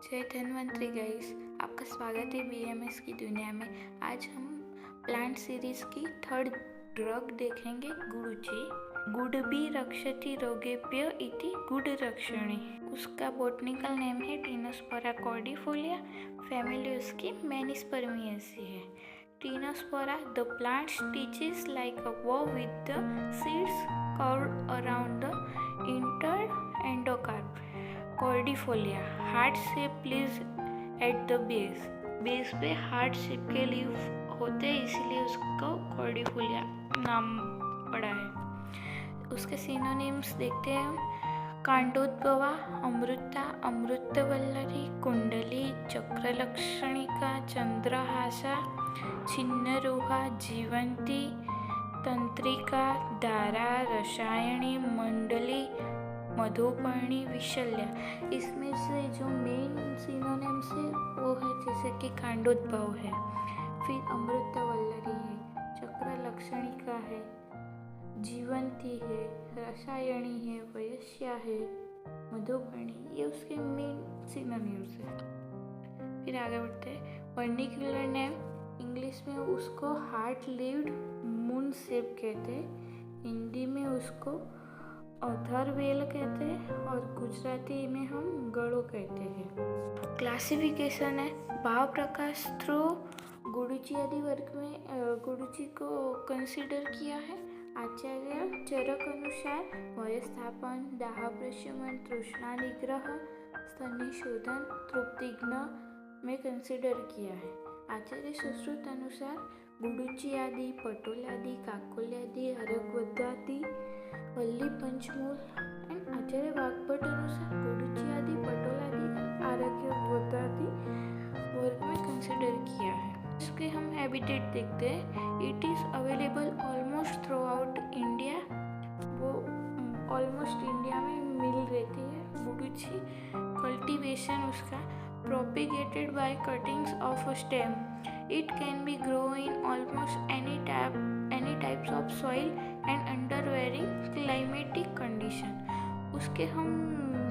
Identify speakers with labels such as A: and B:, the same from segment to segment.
A: जय धन्वंतरी गाइस, आपका स्वागत है बीएमएस की दुनिया में। आज हम प्लांट सीरीज की थर्ड ड्रग देखेंगे, गुडुचि। गुडबी रक्षति रोगेभ्यो इति गुडरक्षणी। उसका बॉटनिकल नेम है टीनोस्पोरा कॉर्डिफोलिया। फैमिली उसकी मैनिस्पर्मिएसी है। Tinospora, the plant stitches like a bow with the seeds curved around the inter endocarp. Cordifolia, heart shape leaves at the base पे हार्ट शेप के लीव होते हैं, इसीलिए उसको cordifolia नाम पड़ा है। उसके सिनोनिम्स देखते हैं हम। कांडोद्भवा, अमृता, अमृतवल्लरी, कुंडली, चक्रलक्षणिका, चंद्रहासा, छिन्नरुहा, जीवंती, तंत्रिका, धारा, रसायनी, मंडली, मधुपर्णी, विशल्या। इसमें से जो मेन सिनोनिम्स है वो है जैसे कि कांडोद्भव है, फिर अमृतवल्लरी है, चक्रलक्षणिका है, जीवंती है, रसायनी है, वयस्या है, मधुपर्णी, ये उसके मेन सिनोनिम्स है। फिर आगे बढ़ते हैं। वर्निकुलर नेम, इंग्लिश में उसको हार्ट लीव्ड मून शेप कहते हैं, हिंदी में उसको अधरवेल कहते हैं और गुजराती में हम गड़ो कहते हैं। क्लासिफिकेशन है, भाव प्रकाश थ्रू गुडुचि आदि वर्ग में गुडुचि को कंसीडर किया है। आचार्य चरक अनुसार वयस्थापन, दाह प्रशमन, तृष्णा निग्रह, स्तनी शोधन, तृप्तिघ्न में कंसीडर किया है। आचार्य सुश्रुत अनुसार गुडुचि आदि, पटोलादि, काकोल्यादि, हरकवदादि, वल्ली पंचमूल एंड आचार्य वाग्भट अनुसार गुडुचि आदि, पटोलादि, आरक्यवदादि वर्ग में कंसिडर किया है। इसके हम हैबिटेट देखते हैं। It is available almost through out India, वो ऑलमोस्ट इंडिया में मिल रहती है गुडुचि। कल्टीवेशन उसका propagated by cuttings of a stem. It can be grown in almost any types of soil and under varying climatic condition. उसके हम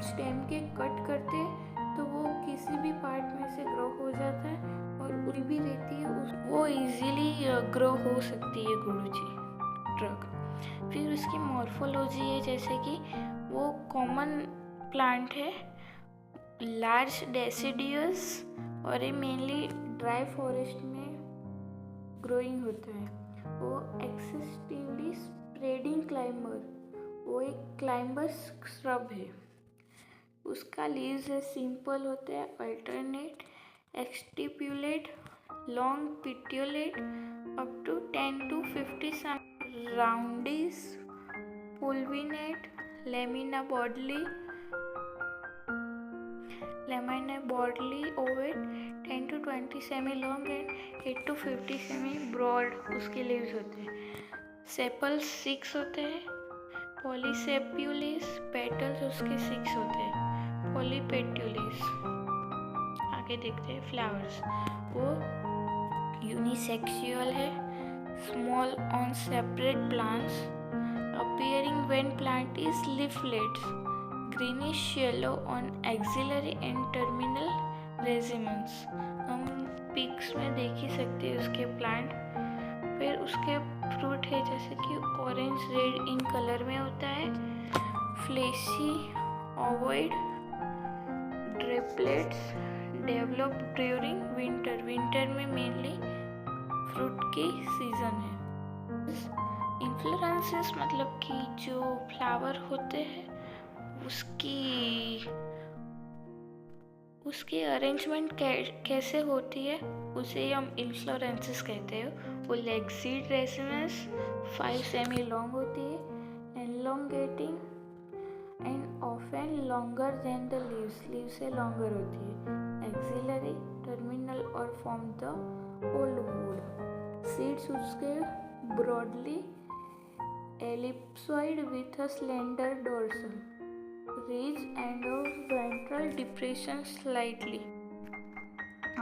A: stem के cut करते हैं तो वो किसी भी पार्ट में से ग्रो हो जाता है और उड़ भी रहती है, वो इजीली ग्रो हो सकती है गुडुचि ड्रग। फिर उसकी मॉर्फोलॉजी है जैसे कि वो कॉमन प्लांट है, लार्ज डेसिडियस और ये मेनली ड्राई फॉरेस्ट में ग्रोइंग होता है। वो एक्सेसिवली स्प्रेडिंग क्लाइंबर, वो एक क्लाइंबर श्रब है। उसका लीव्स है सिंपल होते हैं, alternate, exstipulate, long petiolate, up to 10 to 50 roundish, pulvinate, lamina broadly ovate, 10 to 20 सेमी लॉन्ग एंड 8 to 50 सेमी ब्रॉड उसके लीव्स होते हैं। सेपल्स 6 होते हैं। पॉलीसेप्यूलिस, पेटल्स उसके 6 होते हैं। पॉलीपेट्यूलिस। आगे देखते हैं फ्लावर्स, वो यूनिसेक्सुअल है, small on separate plants, appearing when plant is leaflets, greenish yellow on axillary and terminal racements। हम पिक्स में देख ही सकते हैं उसके प्लांट। फिर उसके फ्रूट है जैसे कि ऑरेंज रेड इन कलर में होता है, fleshy, ovoid, drupelets, develop during winter में मेनली फ्रूट की सीजन है। इन्फ्लोरेंसेस मतलब कि जो फ्लावर होते हैं उसकी अरेंजमेंट कैसे होती है उसे हम इन्फ्लोरेंसेस कहते हैं। वो लेग्सीड रेसिमस 5 सेमी लॉन्ग होती है, elongating and often longer than the leaves से लॉन्गर होती है, एक्सिलरी, टर्मिनल और form the whole wood. Seeds उसके broadly ellipsoid with a slender dorsal ridge and a ventral depression slightly।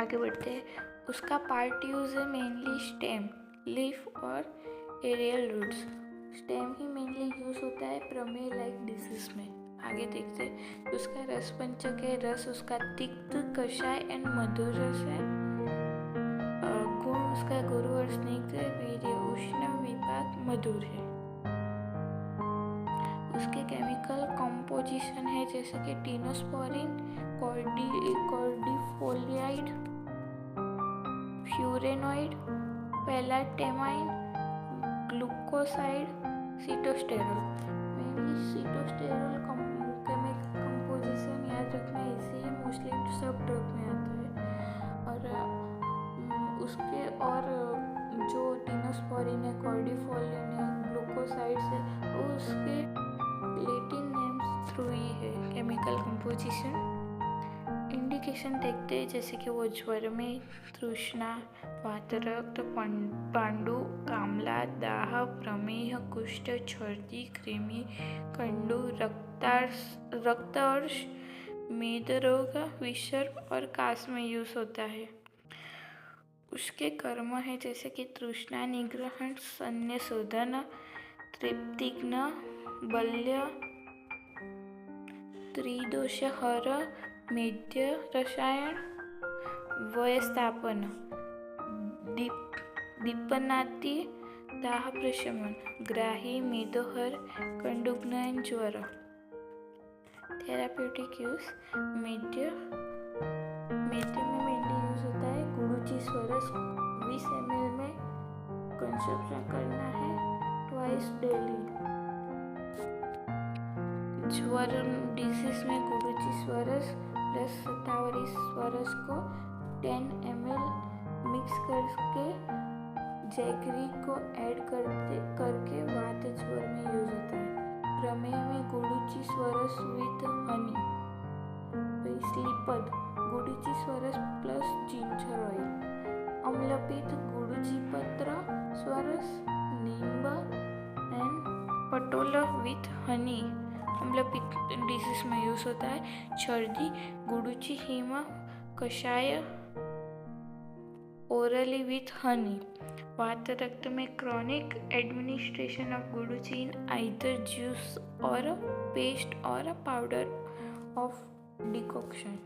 A: आगे बढ़ते हैं। उसका पार्ट यूज है मेनली स्टेम, लीफ और एरियल रूट्स। स्टेम ही मेनली यूज होता है प्रमेय लाइक डिजीज में। आगे देखते हैं। उसका रस पंचक है, रस उसका तिक्त, कषाय एंड मधुर रस है। गुण उसका गुरु और स्निग्ध, वीर्य उष्ण, विपाक मधुर है। उसके केमिकल कंपोजिशन है जैसे कि tinosporin, cordifolide, furanoid, palmatine, glucoside, sitosterol. Mainly sitosterol chemical composition याद रखना इजी है, मोस्टली सब ड्रग में आता है। और उसके और जो टीनोस्पोरिन है, कॉर्डिफोलिन है, ग्लूकोसाइड्स है, वो उसके लैटिन नेम्स थ्रू ही है केमिकल कंपोजिशन। इंडिकेशन देखते हैं जैसे कि वो ज्वर में, तृष्णा, वातरक्त, पांडु, कामला, दाह, प्रमेह, कुष्ठ, छर्दी, कृमि, कंडु, रक्तअर्श, मेदरोग, विसर्प और कास में यूज होता है। उसके कर्म है जैसे कि तृष्णा निग्रहण, सन्य शोधन, तृप्तिग्न, बल्य, त्रिदोष हर, मेध्य रसायन, वयस्थापन, दीपनाति, दाह प्रशमन, ग्राही, मेदोहर, कंडुग्न एंड ज्वर। थेराप्यूटिक यूज, मेध्य में मेनली यूज होता है गुडुचि स्वरस 20 ml में कंजप्शन करना है ट्वाइस डेली। ज्वर डिजीज में गुडुचि स्वरस प्लस शतावरी स्वरस को 10 ml मिक्स करके जैगरी को ऐड करके वात ज्वर में यूज होता है। प्रमेह में गुडुचि स्वरस विथ हनी। स्लीपद गुडुचि स्वरस प्लस जिंजर ऑयल। अम्लपित्त गुडुचि पत्र स्वरस, नींब एंड पटोला विथ हनी अम्लपित्त डिजीज में यूज होता है। छर्दी गुडुचि हिम कषाय ओरली विथ हनी। वात रक्त में chronic administration of Guduchi in either juice और पेस्ट और पाउडर ऑफ डिकॉक्शन।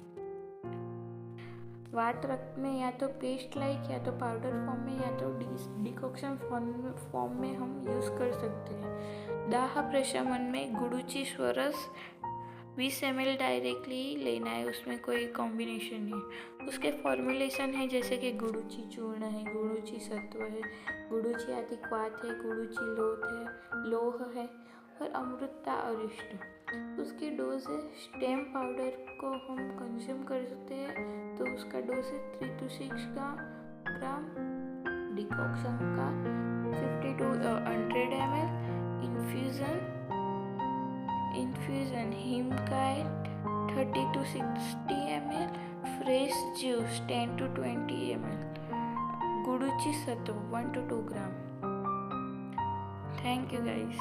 A: वात रक्त में या तो पेस्ट लाइक या तो पाउडर फॉर्म में या तो डिकॉक्शन फॉर्म में हम यूज कर सकते हैं। दाह प्रशमन में गुडुचि स्वरस 20 ml डायरेक्टली लेना है, उसमें कोई कॉम्बिनेशन नहीं। उसके फॉर्मुलेशन है जैसे कि गुडुचि चूर्ण है, गुडुचि सत्व है, गुडुचि आदिक्वात है, गुडुचि लोह है और अमृता अरिष्ट। उसकी डोज है, स्टेम पाउडर को हम कंज्यूम कर सकते हैं तो उसका डोज है 3 to 6 ग्राम, डिकॉक्शन का 50 to 100 ml, इन्फ्यूजन हिमकाइट 30 to 60 ml, fresh juice 10 to 20 ml, Guduchi सत्व 1 to 2 gram. Thank you guys.